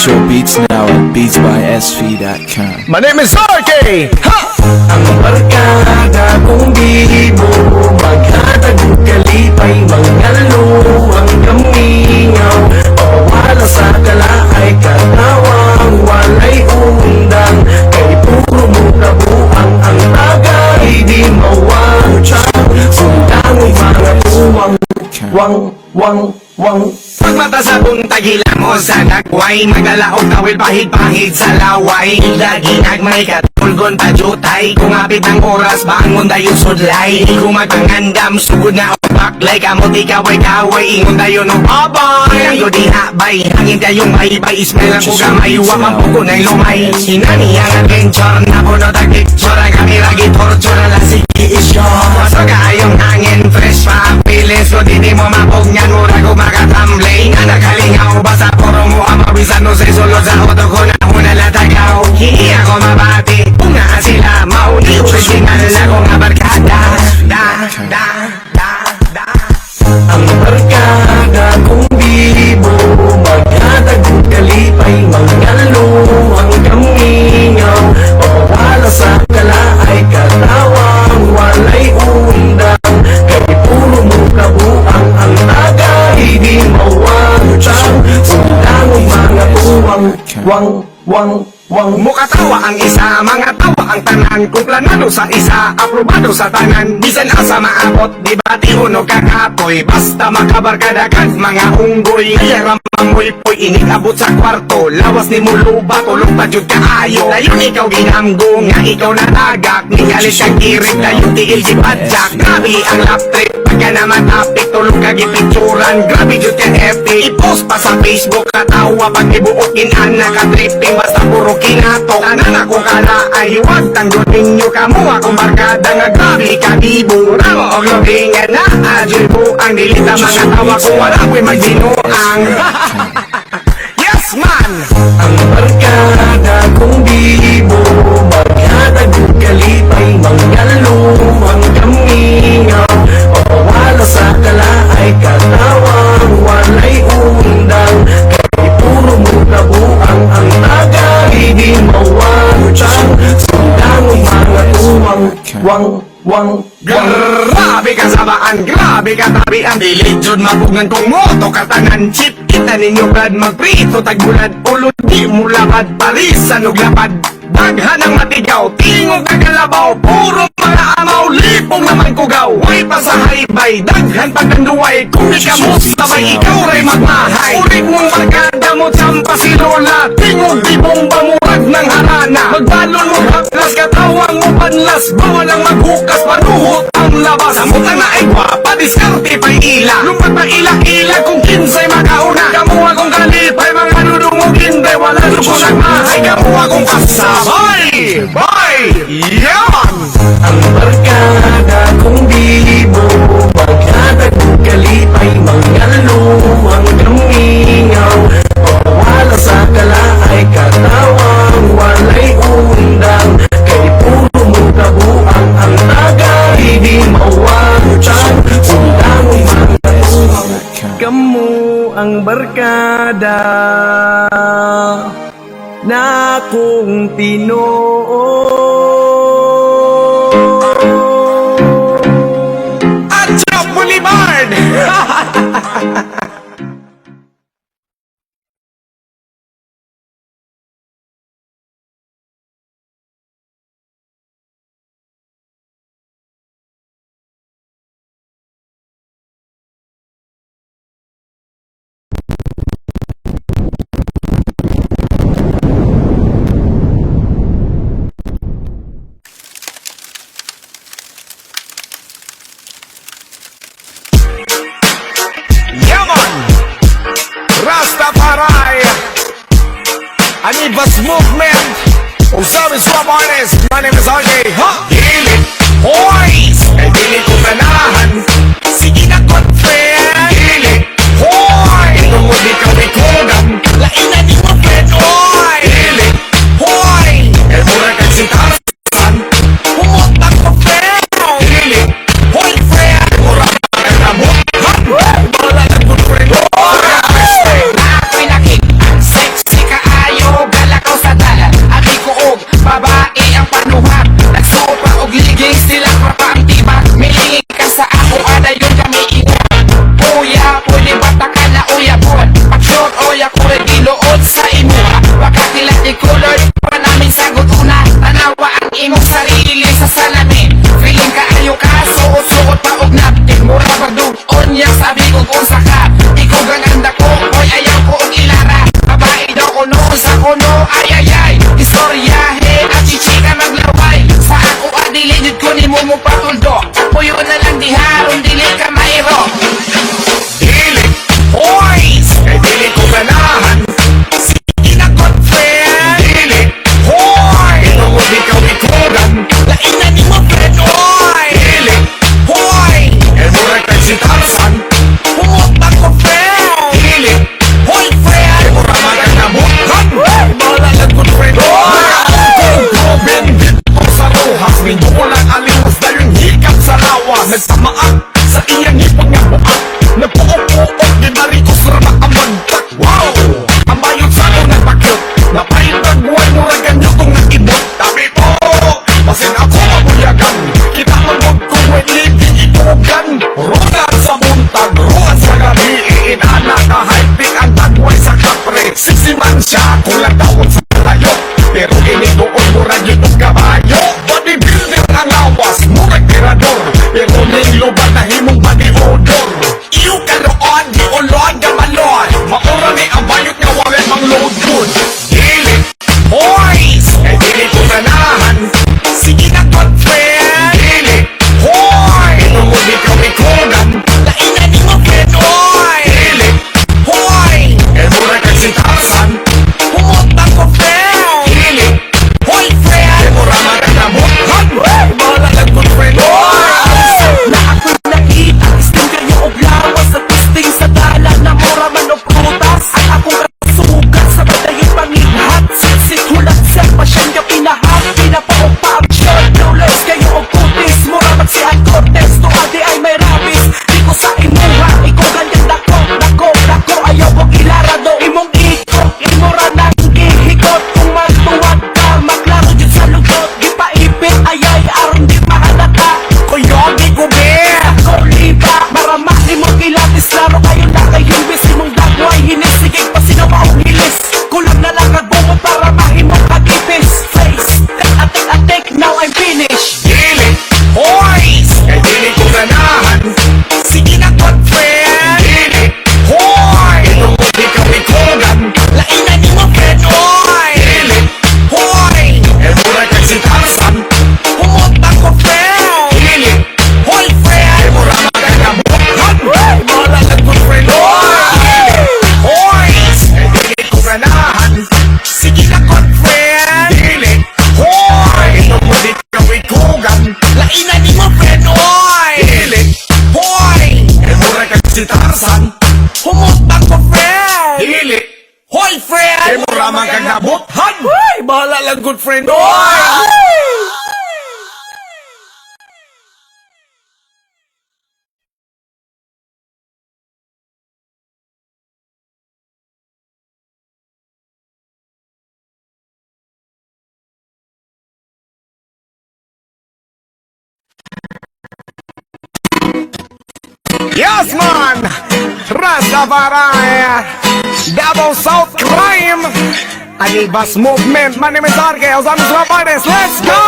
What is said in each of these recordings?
Get your beats now at beatsbysv.com. My name is RK! Ha! Ang barkada kong bibo, maghatag kalipay, mangalo ang kamingaw. Pawala sa kalaay, katawang walay undang. Kay puro mo kabuang ang tagay, di mawang tiyang. Sundang mga tuwang, wang. Pagmata sa buntag mo sa dagway, magalaog tawil pahid-pahid sa laway. Lagi nagmay katulgon pajutay, kung apit ang oras bangon dayon sudlay. Kung magpangandam sugod na baklay, kamot ikaway-kaway, ingon dayon o babay. Kayo di habay, hangin kayong maibay, ismail ang kuga mayuwa, mampuko na'y lumay. Hinani ang adventure, napuno tag-picture, ang kamera gitorture, lasiki isyo. Pasok kayong hangin, fresh pa ang feelings, kung di mo mapugnan, mura ko makatamblay. Nga nakalingaw, basta puro mo ang mabisan mo sa sulod sa auto ko na hunalatagaw. Hindi ako mabati, kung nga sila mauni, original ako nga barkada. Ang barkada kong bibo, maghatag kalipay, mangalo ang kamingaw. Pawala sa kalaay, katawang walay undang. Kay puro mo kabuang ang tagay, di mawang tiyang. Undang mga tuwang, wang. Mukatawa ang isa, mga tawa ang tanan. Kung planado sa isa, aprobado sa tanan. Bisan asa maabot, di ba tiunog kakapoy. Basta makabarkada kag mga unggoy. Kaya ramamoy po'y inikabot sa kwarto. Lawas ni muluba, tulog pa jud kaayo. Dayon ikaw ginamgo, nga ikaw natagak. Ningalit kag kirit, dayon tiil gipadyak. Grabe ang lap trip, pagka naman tapik. Tulog kag ipicturan, grabe jud ka epic. I-post pa sa Facebook, katawa pag ibuot ginana ka tripping. Basta puro kinato, tanan ako kalaay. Huwag tanggol ninyo kamo akong barkada nga grabe kabibo. Ramo o globingan na adyo po ang dilita mga tawa kung wala ko'y magdinuang. Yes man! Ang barkada kong bibo, maghatag kalipay, mangalo ang kamingaw. Pawala sa kalaay, katawang walay undang. Kay puro mo kabuang ang tagay, di mawang tiyang. Sundang mga tuwang, wang. Grabe ka sabaan, grabe ka tabian. Dili jud mapugnan kong moto katanan. Chip kita ninyo brad, magprito tagbulad. Ulo di mo lapad, parisan ug lapad. Daghan ang matigaw, tingog kagalabaw. Puro mga amaw, lipong naman kugaw. Way pa sa haybay, daghan pagkanduway. Kung di ka mo sabay, ikaw ray magmahay. Ulit mong barkada mo, tsampa si Lola. Tingog di bomba mo, rag ng harana. Magbalon mo haplas, katawang mo panlas. Bawal ang maghukas, panuhot ang labas. Samutang na ay gwapa, diskarte pa'y ila. Lumpat pa ila-ila kung kinsay makauna. Kamu akong kalipay, mga dudungog hindi. Wala lubong nagmahay, kamu akong kasabay. Bye! Yaman! Ang barkada kong bibo, maghatag kalipay, mangalo ang kamingaw. Pawala sa kalaay, katawang walay undang. Kay puro mo kabuang ang tagay, di mawang tiyang. Undang mga tuwang, kamu ang barkada na kong Tinoo. Atcho Boulevard! Rastafari, Anibas Movement, Ozari Swap Artist. My name is RJ. Dili, boys, kay dili ko ganahan. Sige na confident. Dili, boy, ito mo di ka may kodam. Lain na di mo friend, oy. Dili, boy, kay mura kang sintasan. Humotang ko friend. Dili, boy friend, mura kang nabuhan. Bala ng good friend, oy. Ako'y nakik, sexy ka kung latawon sa tayo. Pero inidoon mo rin yung kabayo. Bodybuilder ang lawas, murag tirador. Pero nilubad na himong body odor. Iyo karoon, di ulod ka malod. Maura ni ang bayot nga wala mang load good. Dili, boys, kay dili ko ganahan. Sige na good friend. Dili, hoy, itungod di ka ikogan. Lainan ni mo friend, oy. Dili, hoy, kay mura kang sintasan. Humutang ko friend. Dili, hoy friend. Kay mura magkakabot. Hey, bahala lang good friend, oy. Na ako'y nakita, isting kayo og lawas sa testing sa dala na mura man o prutas. At akong kasugat sa badayong pangithat. Sitsit hulat sa pasyan ka pinahat. Pinapaong pa ang shirt, lawless kayo og putis. Mura man si Al Cortez, tuwadi ay may rabis. Di ko sa imuha, ikaw ganyan dako. Ayaw kong ilarado, imong ikot. Imura nang gihikot. Kung magtuwag ka, maklaro dyan sa lugot. Gipaipit, ayay, aron di mahalata. Kuyogi ko be, ako liba. Maramahin mo kilatis, laro kayo na kay Hilbis. Imong dagway, hinisigig pa sino maong hilis. Kulang na lang nagbumot para mahimong kagipis. Face, atik, now I'm finished. Dili, boys, kay dili ko ganahan. Sige na good friend. Dili, hoy, itungod di ka ikogan. Lainan ni mo friend, oy. Dili, hoy, kay mura kang sintasan. Humutang ko friend. Dili, hoy friend. Kay mura magkakabot. Hey, bahala lang good friend, oy. Dili, boys, kay dili ko ganahan. Sige na good friend. Dili, hoy, itungod di ka ikogan. Lainan ni mo friend, oy. Dili, hoy, kay mura kang sintasan. Humutang ko friend. Dili, hoy friend. Kay mura magkakabot. Hey, bahala lang good friend, oy. Yes, man! Rastafari! Davao South Crime! Agibas Movement! My name is Arke! Os anos rapares! Let's go!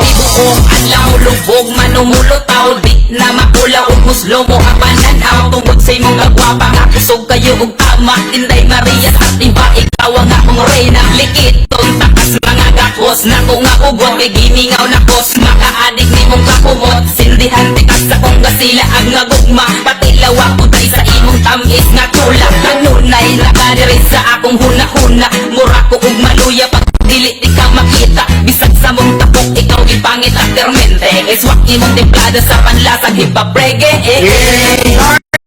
Ibuong adlaw lubog manumulutaw di na makula ug muslo mo ang pananaw tungod sa imong kagwapa nga kusog kayo ug tama Inday Maria at iba ikaw ang akong reyna likit takas mga gakos nako nga ugwa kay gimingaw na kos makaadik nimong kakumot sindihan tikas sa kong gasila ang nagugma pati lawak ko tay sa imong tamis nga tulak kanunay nakadiri sa akong hunahuna mura ko ug maluya pag dili di ka makita bisag sa mong tapok ikaw gipangit at termente iswak imong templada sa panlasang hip-hop reggae